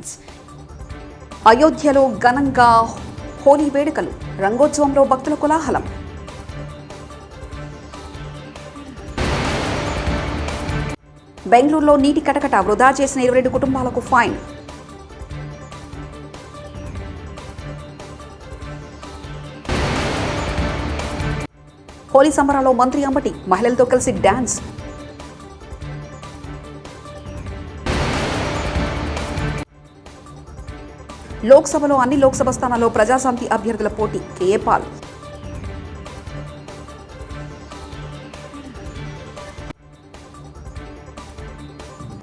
Celebrations. అయోధ్యలో ఘనంగా హోలీ వేడుకలు, రంగోత్సవంలో భక్తుల కోలాహలం. బెంగళూరులో నీటి కటకట, వృధా చేసిన 22 కుటుంబాలకు ఫైన్. హోలీ సంబరాల్లో మంత్రి అంబటి మహిళలతో కలిసి డాన్స్. లోక్సభలో అన్ని లోక్సభ స్థానాల్లో ప్రజాశాంతి అభ్యర్థుల పోటీ. కేఏ పాల్.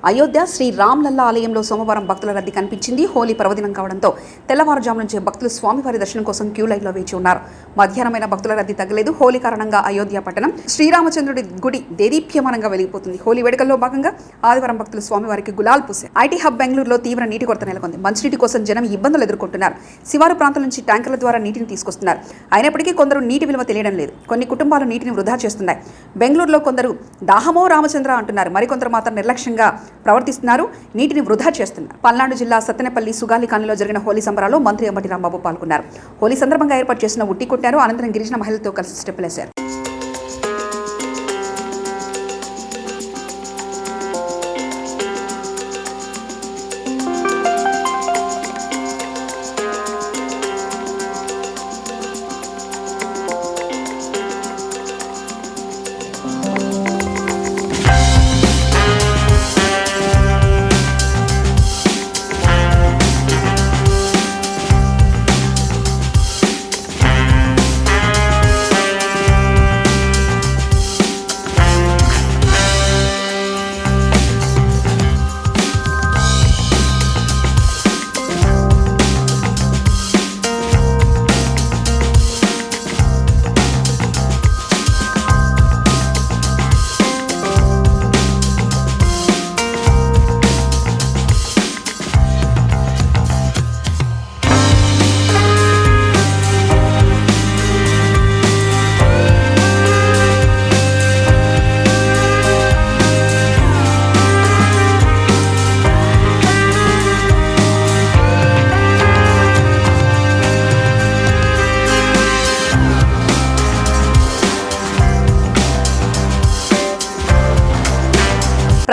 అయోధ్య శ్రీ రామ్లల్లా ఆలయంలో సోమవారం భక్తుల రద్దీ కనిపించింది. హోలీ పర్వదినం కావడంతో తెల్లవారుజాము నుంచే భక్తులు స్వామివారి దర్శనం కోసం క్యూ లైన్లో వేచి ఉన్నారు. మధ్యాహ్నమైన భక్తుల రద్దీ తగ్గలేదు. హోలీ కారణంగా అయోధ్య పట్టణం శ్రీరామచంద్రుడి గుడి దేదీప్యమానంగా వెలిగిపోతుంది. హోలీ వేడుకల్లో భాగంగా ఆదివారం భక్తులు స్వామివారికి గులాల్ పూశారు. ఐటీ హబ్ బెంగళూరులో తీవ్ర నీటి కొరత నెలకొంది. మంచినీటి కోసం జనం ఇబ్బందులు ఎదుర్కొంటున్నారు. శివారు ప్రాంతాల నుంచి ట్యాంకర్ల ద్వారా నీటిని తీసుకొస్తున్నారు. అయినప్పటికీ కొందరు నీటి విలువ తెలియడం లేదు. కొన్ని కుటుంబాలు నీటిని వృధా చేస్తున్నాయి. బెంగళూరులో కొందరు దాహమో రామచంద్ర అంటున్నారు. మరికొందరు మాత్రం నిర్లక్ష్యంగా ప్రవర్తిస్తున్నారు, నీటిని వృధా చేస్తున్నారు. పల్నాడు జిల్లా సత్తెనపల్లి సుగాలి కాలనీలో జరిగిన హోలీ సంబరాల్లో మంత్రి అంబటి రాంబాబు పాల్గొన్నారు. హోలీ సందర్భంగా ఏర్పాటు చేసిన ఉట్టి కొట్టారు. అనంతరం గిరిజన మహిళలతో కలిసి స్టెప్పులేశారు.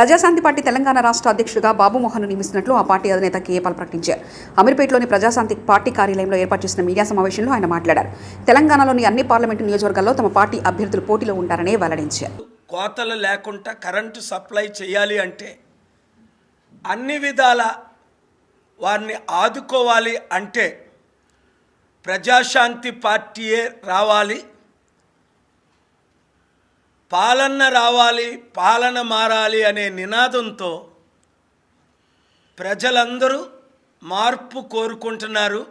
ప్రజాశాంతి పార్టీ తెలంగాణ రాష్ట్ర అధ్యక్షుడిగా బాబుమోహన్ నియమిస్తున్నట్లు ఆ పార్టీ అధినేత కేఏ పాల్ ప్రకటించారు. అమీర్పేటలోని ప్రజాశాంతి పార్టీ కార్యాలయంలో ఏర్పాటు చేసిన మీడియా సమావేశంలో ఆయన మాట్లాడారు. తెలంగాణలోని అన్ని పార్లమెంటు నియోజకవర్గాల్లో తమ పార్టీ అభ్యర్థులు పోటీలో ఉంటారని వెల్లడించారు. కోతలు లేకుండా కరెంటు సప్లై చేయాలి అంటే, అన్ని విధాల వారిని ఆదుకోవాలి అంటే ప్రజాశాంతి పార్టీయే రావాలి, పాలన రావాలి, పాలన మారాలి అనే నినాదంతో ప్రజలందరూ మార్పు కోరుకుంటున్నారు.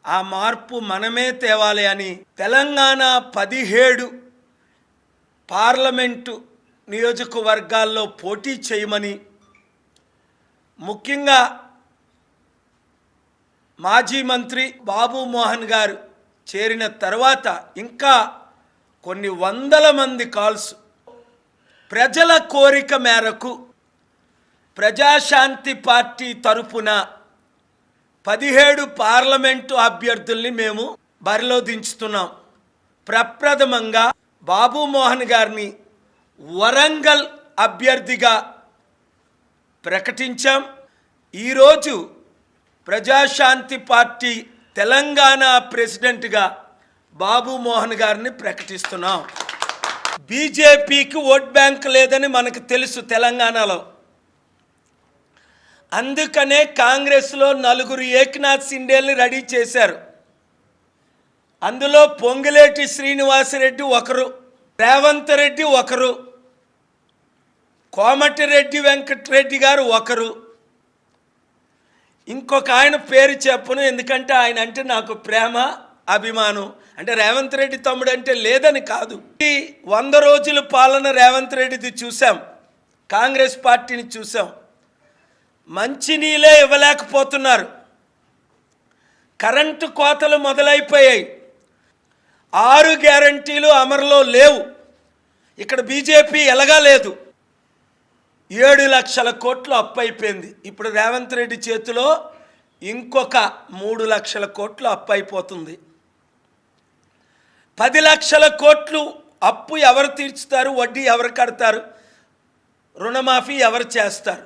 ఆ మార్పు మనమే తేవాలి అని తెలంగాణ 17 పార్లమెంటు నియోజకవర్గాల్లో పోటీ చేయమని, ముఖ్యంగా మాజీ మంత్రి బాబుమోహన్ గారు చేరిన తర్వాత ఇంకా కొన్ని వందల మంది కాల్స్ ప్రజల కోరిక మేరకు ప్రజాశాంతి పార్టీ తరపున 17 పార్లమెంటు అభ్యర్థుల్ని మేము బరిలో దించుతున్నాం. ప్రప్రథమంగా బాబుమోహన్ గారిని వరంగల్ అభ్యర్థిగా ప్రకటించాం. ఈరోజు ప్రజాశాంతి పార్టీ తెలంగాణ ప్రెసిడెంట్గా బాబుమోహన్ గారిని ప్రకటిస్తున్నాం. బీజేపీకి ఓట్ బ్యాంక్ లేదని మనకు తెలుసు తెలంగాణలో. అందుకనే కాంగ్రెస్లో 4 ఏక్నాథ్ సిండేల్ని రెడీ చేశారు. అందులో పొంగులేటి శ్రీనివాసరెడ్డి ఒకరు, రేవంత్ రెడ్డి ఒకరు, కోమటిరెడ్డి వెంకటరెడ్డి గారు ఒకరు, ఇంకొక ఆయన పేరు చెప్పను ఎందుకంటే ఆయన అంటే నాకు ప్రేమ అభిమానం. అంటే రేవంత్ రెడ్డి తమ్ముడు అంటే లేదని కాదు. 100 రోజుల పాలన రేవంత్ రెడ్డిది చూసాం, కాంగ్రెస్ పార్టీని చూసాం. మంచినీళ్ళే ఇవ్వలేకపోతున్నారు, కరెంటు కోతలు మొదలైపోయాయి, 6 గ్యారంటీలు అమలులో లేవు. ఇక్కడ బీజేపీ ఎలాగా లేదు, 7 లక్షల కోట్లు అప్పు అయిపోయింది. ఇప్పుడు రేవంత్ రెడ్డి చేతిలో ఇంకొక 3 లక్షల కోట్లు అప్పు అయిపోతుంది. 10 లక్షల కోట్లు అప్పు ఎవరు తీర్చుతారు? వడ్డీ ఎవరు కడతారు? రుణమాఫీ ఎవరు చేస్తారు?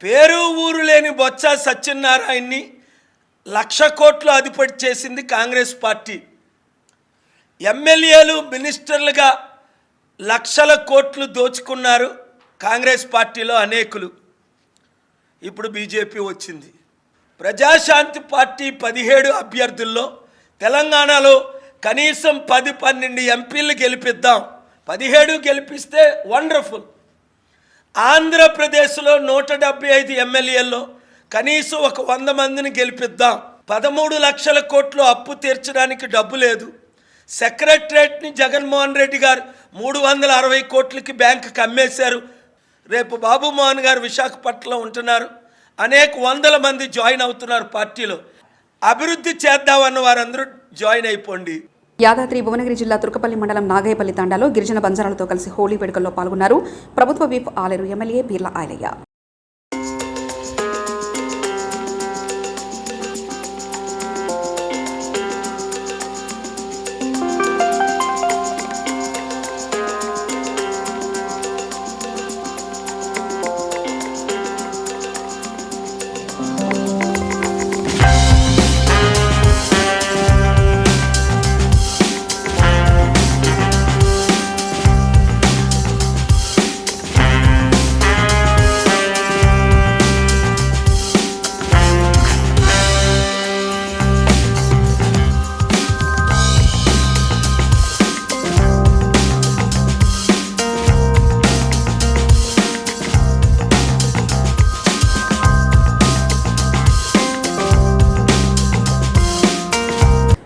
పేరు ఊరు లేని బొత్స సత్యనారాయణని 1,00,000 కోట్లు అధిపతి చేసింది కాంగ్రెస్ పార్టీ. ఎమ్మెల్యేలు మినిస్టర్లుగా లక్షల కోట్లు దోచుకున్నారు కాంగ్రెస్ పార్టీలో అనేకులు. ఇప్పుడు బీజేపీ వచ్చింది. ప్రజాశాంతి పార్టీ 17 అభ్యర్థుల్లో తెలంగాణలో కనీసం 10-12 ఎంపీలు గెలిపిద్దాం. 17 గెలిపిస్తే వండర్ఫుల్. ఆంధ్రప్రదేశ్లో 175 ఎమ్మెల్యేల్లో కనీసం ఒక 100 మందిని గెలిపిద్దాం. 13 లక్షల కోట్లు అప్పు తీర్చడానికి డబ్బు లేదు. సెక్రటరేట్ని జగన్మోహన్ రెడ్డి గారు 360 కోట్లకి బ్యాంకుకి అమ్మేశారు. రేపు బాబు మోహన్ గారు విశాఖపట్నంలో ఉంటున్నారు. అనేక వందల మంది జాయిన్ అవుతున్నారు పార్టీలో. అభివృద్ధి చేద్దామన్న వారందరూ జాయిన్ అయిపోండి. యాదాద్రి భువనగిరి జిల్లా తుర్కపల్లి మండలం నాగయ్యపల్లి తాండాలో గిరిజన బంజారాలతో కలిసి హోలీ వేడుకల్లో పాల్గొన్నారు ప్రభుత్వ విప్ ఆలేరు ఎమ్మెల్యే పీర్ల ఆయలయ్య.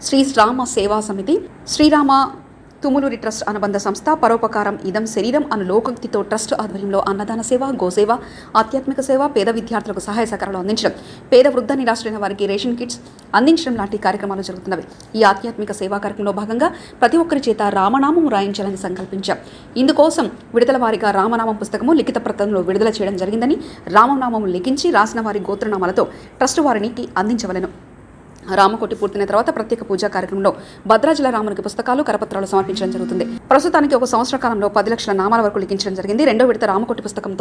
శ్రీరామ సేవా సమితి, శ్రీరామ తుములూరి ట్రస్ట్ అనుబంధ సంస్థ, పరోపకారం ఇదం శరీరం అను లోకోక్తితో ట్రస్ట్ ఆధ్వర్యంలో అన్నదాన సేవ, గోసేవ, ఆధ్యాత్మిక సేవ, పేద విద్యార్థులకు సహాయ సహకారాలు అందించడం, పేద వృద్ధ నిరాశ్రైన వారికి రేషన్ కిట్స్ అందించడం లాంటి కార్యక్రమాలు జరుగుతున్నవి. ఈ ఆధ్యాత్మిక సేవా కార్యక్రమంలో భాగంగా ప్రతి ఒక్కరి చేత రామనామం రాయించాలని సంకల్పించాం. ఇందుకోసం విడుదల వారిగా రామనామం పుస్తకము లిఖిత పత్రంలో విడుదల చేయడం జరిగిందని, రామనామం లిఖించి రాసిన వారి గోత్రనామాలతో ట్రస్ట్ వారికి అందించవలెను. రామకోటి పూర్తయిన తర్వాత ప్రత్యేక పూజా కార్యక్రమంలో భద్రాచల రామునికి పుస్తకాలు, కరపత్రాలు సమర్పించడం జరుగుతుంది. ప్రస్తుతానికి ఒక సంవత్సర కాలంలో 10 లక్షల నామాల వరకు లిఖించడం జరిగింది. రెండో విడత రామకోటి పుస్తకంతో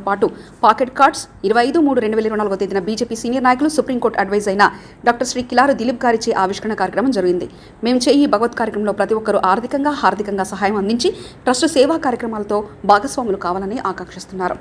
పాటు పాకెట్ కార్డ్స్ 25/3/2024 తేదీన బీజేపీ సీనియర్ నాయకులు, సుప్రీంకోర్టు అడ్వైజ్ అయిన డాక్టర్ శ్రీ కిలారు దిలీప్ గారిచే ఆవిష్కరణ కార్యక్రమం జరిగింది. మేము ఈ భగవత్ కార్యక్రమంలో ప్రతి ఒక్కరూ హార్దికంగా సహాయం అందించి ట్రస్ట్ సేవా కార్యక్రమాలతో భాగస్వాములు కావాలని ఆకాంక్షిస్తున్నారు.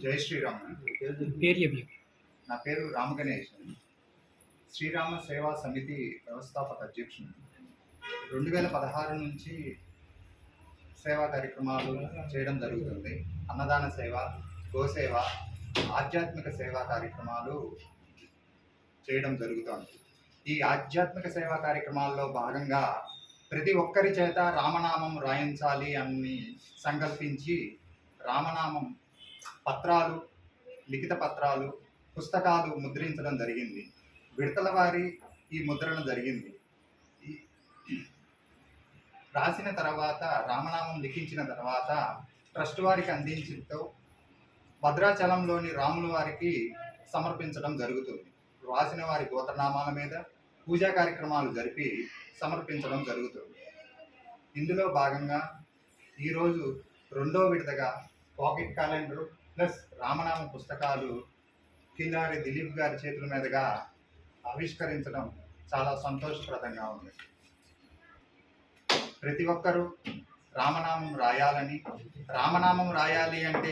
జై శ్రీరామ్. నా పేరు రామగణేష్. శ్రీరామ సేవా సమితి వ్యవస్థాపక అధ్యక్షుడు. 2016 నుంచి సేవా కార్యక్రమాలు చేయడం జరుగుతుంది. అన్నదాన సేవ, గోసేవ, ఆధ్యాత్మిక సేవా కార్యక్రమాలు చేయడం జరుగుతుంది. ఈ ఆధ్యాత్మిక సేవా కార్యక్రమాల్లో భాగంగా ప్రతి ఒక్కరి చేత రామనామం రాయించాలి అని సంకల్పించి రామనామం పత్రాలు, లిఖిత పత్రాలు, పుస్తకాలు ముద్రించడం జరిగింది. విడతల వారి ఈ ముద్రణ జరిగింది. రాసిన తర్వాత రామనామం లిఖించిన తర్వాత ట్రస్ట్ వారికి అందించడంతో భద్రాచలంలోని రాముల వారికి సమర్పించడం జరుగుతుంది. రాసిన వారి గోత్రనామాల మీద పూజా కార్యక్రమాలు జరిపి సమర్పించడం జరుగుతుంది. ఇందులో భాగంగా ఈరోజు రెండో విడతగా పాకెట్ క్యాలెండర్ ప్లస్ రామనామ పుస్తకాలు కిలారి దిలీప్ గారి చేతుల మీదుగా ఆవిష్కరించడం చాలా సంతోషప్రదంగా ఉంది. ప్రతి ఒక్కరూ రామనామం రాయాలని, రామనామం రాయాలి అంటే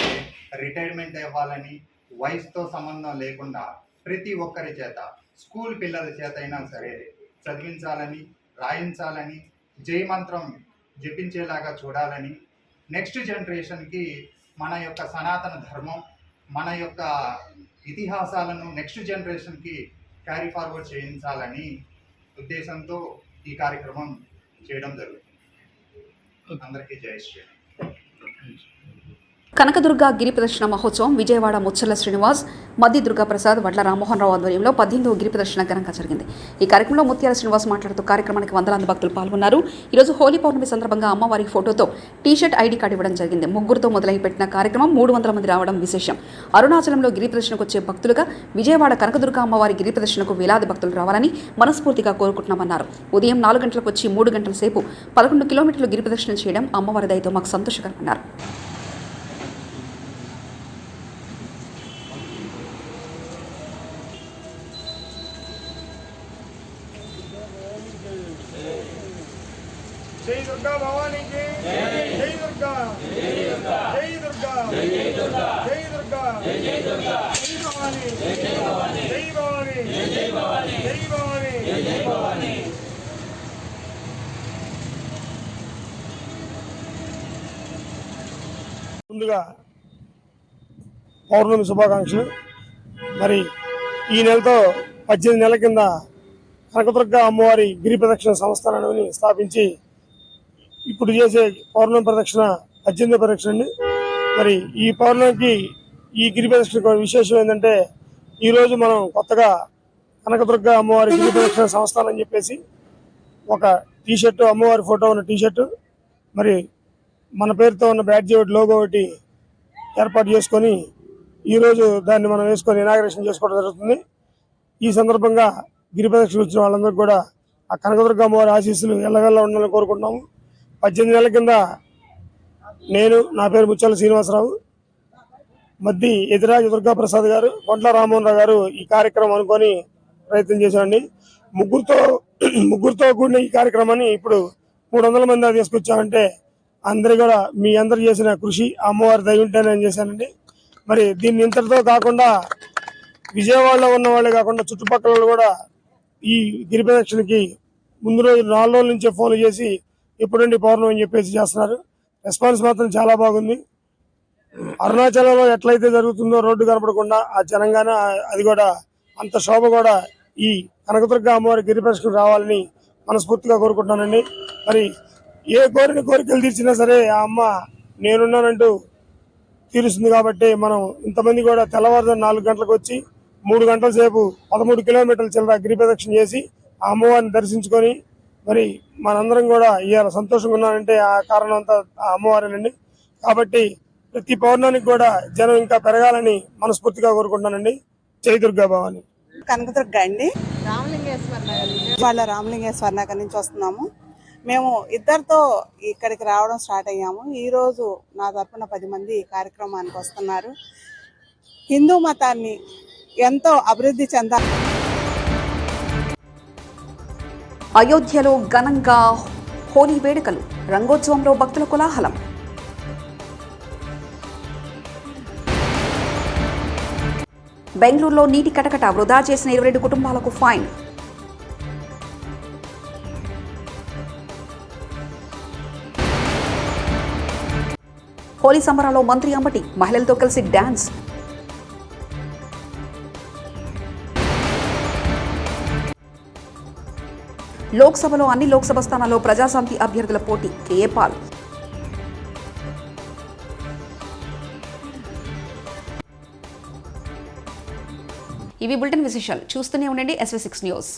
రిటైర్మెంట్ అవ్వాలని వయసుతో సంబంధం లేకుండా ప్రతి ఒక్కరి చేత, స్కూల్ పిల్లల చేత అయినా సరే చదివించాలని, రాయించాలని, జయమంత్రం జపించేలాగా చూడాలని, నెక్స్ట్ జనరేషన్కి మన యొక్క సనాతన ధర్మం, మన యొక్క ఇతిహాసాలను నెక్స్ట్ జనరేషన్కి క్యారీ ఫార్వర్డ్ చేయించాలని ఉద్దేశంతో ఈ కార్యక్రమం చేయడం జరుగుతుంది. అందరికీ జై శ్రీరామ్. కనకదుర్గ గిరి ప్రదర్శన మహోత్సవం విజయవాడ ముచ్చర్ల శ్రీనివాస్, మద్ది దుర్గాప్రసాద్, వడ్ల రామ్మోహన్ రావు ఆధ్వర్యంలో 18వ గిరి ప్రదర్శన ఘనంగా జరిగింది. ఈ కార్యక్రమంలో ముత్యాల శ్రీనివాస్ మాట్లాడుతూ కార్యక్రమానికి వందలాది భక్తులు పాల్గొన్నారు. ఈరోజు హోలీ పౌర్ణమి సందర్భంగా అమ్మవారి ఫోటోతో టీషర్ట్, ఐడి కార్డు ఇవ్వడం జరిగింది. ముగ్గురుతో మొదలుపెట్టిన కార్యక్రమం 300 మంది రావడం విశేషం. అరుణాచలంలో గిరి ప్రదర్శనకు వచ్చే భక్తులుగా విజయవాడ కనకదుర్గ అమ్మవారి గిరి ప్రదర్శనకు వేలాది భక్తులు రావాలని మనస్ఫూర్తిగా కోరుకుంటున్నామన్నారు. ఉదయం 4 గంటలకు వచ్చి 3 గంటల సేపు 11 కిలోమీటర్లు గిరి ప్రదర్శన చేయడం అమ్మవారి దయతో మాకు సంతోషకరమన్నారు. जय दुर्गा भवानी की जय दुर्गा जय दुर्गा जय दुर्गा जय दुर्गा जय दुर्गा जय दुर्गा जय भवानी जय भवानी जय भवानी जय भवानी जय भवानी जय भवानी. ముందుగా పౌర్ణమి శుభాకాంక్షలు. మరి ఈ నెలతో 18 నెలల కింద కనకదుర్గ అమ్మవారి గిరి ప్రదక్షిణ సంస్థలను స్థాపించి ఇప్పుడు చేసే పౌర్ణమి ప్రదక్షిణ 18వ ప్రదక్షిణ అండి. మరి ఈ పౌర్ణమికి ఈ గిరి ప్రదక్షిణ విశేషం ఏంటంటే, ఈరోజు మనం కొత్తగా కనకదుర్గ అమ్మవారి గిరి ప్రదక్షిణ సంస్థానం అని చెప్పేసి ఒక టీషర్టు, అమ్మవారి ఫోటో ఉన్న టీషర్టు, మరి మన పేరుతో ఉన్న బ్యాడ్జీ ఒకటి, లోగో ఒకటి ఏర్పాటు చేసుకొని ఈరోజు దాన్ని మనం వేసుకొని ఇనాగ్రేషన్ చేసుకోవడం జరుగుతుంది. ఈ సందర్భంగా గిరి ప్రదక్షిణ వచ్చిన వాళ్ళందరికీ కూడా ఆ కనకదుర్గ అమ్మవారి ఆశీస్సులు ఎల్లవెల్ల ఉండాలని కోరుకుంటున్నాము. 18 నెలల కింద నేను, నా పేరు ముత్యాల శ్రీనివాసరావు, మద్ది ఎదిరాజు దుర్గాప్రసాద్ గారు, వడ్ల రామ్మోహన్ రావు గారు ఈ కార్యక్రమం అనుకొని ప్రయత్నం చేశామండి. ముగ్గురుతో కూడిన ఈ కార్యక్రమాన్ని ఇప్పుడు 300 మంది తీసుకొచ్చామంటే అందరి కూడా మీ అందరు చేసిన కృషి, అమ్మవారి దయ ఉంటే నేను చేశానండి. మరి దీన్ని ఇంతటితో కాకుండా విజయవాడలో ఉన్న వాళ్ళే కాకుండా చుట్టుపక్కల కూడా ఈ గిరి ప్రదక్షిణకి ముందు రోజు 4 రోజుల నుంచే ఫోన్లు చేసి ఎప్పుడండి పౌర్ణమి అని చెప్పేసి చేస్తున్నారు. రెస్పాన్స్ మాత్రం చాలా బాగుంది. అరుణాచలంలో ఎట్లయితే జరుగుతుందో రోడ్డు కనపడకుండా ఆ జనంగానే అది కూడా అంత శోభ కూడా ఈ కనకదుర్గ అమ్మవారి గిరి ప్రదక్షిణకు రావాలని మనస్ఫూర్తిగా కోరుకుంటున్నానండి. మరి ఏ కోరికలు తీర్చినా సరే ఆ అమ్మ నేనున్నానంటూ తీరుస్తుంది. కాబట్టి మనం ఇంతమంది కూడా తెల్లవారుజాము 4 గంటలకు వచ్చి 3 గంటల సేపు 13 కిలోమీటర్ల చిల్లర గిరి ప్రదక్షిణ చేసి ఆ అమ్మవారిని దర్శించుకొని మరి మనందరం కూడా ఇవాళ సంతోషంగా ఉన్నానంటే ఆ కారణం అంతా ఆ అమ్మవారేనండి. కాబట్టి ప్రతి పౌర్ణానికి కూడా జనం ఇంకా పెరగాలని మనస్ఫూర్తిగా కోరుకుంటున్నానండి. జై దుర్గా భవాని. కనకదుర్గ అండి, వాళ్ళ రామలింగేశ్వర నగర్ నుంచి వస్తున్నాము. మేము ఇద్దరితో ఇక్కడికి రావడం స్టార్ట్ అయ్యాము. ఈరోజు నా తరపున 10 మంది ఈ కార్యక్రమానికి వస్తున్నారు. హిందూ మతాన్ని ఎంతో అభివృద్ధి చెందాలి. అయోధ్యలో ఘనంగా హోలీ వేడుకలు, రంగోత్సవంలో భక్తుల కోలాహలం. బెంగళూరులో నీటి కటకట, వృధా చేసిన 22 కుటుంబాలకు ఫైన్. హోలీ సంబరాల్లో మంత్రి అంబటి మహిళలతో కలిసి డాన్స్. లోక్సభలో అన్ని లోక్సభ స్థానాల్లో ప్రజాశాంతి అభ్యర్థుల పోటీ, కేఏపాల్. ఇవి బులెటిన్ విశేషాలు. చూస్తూనే ఉండండి SV6 న్యూస్.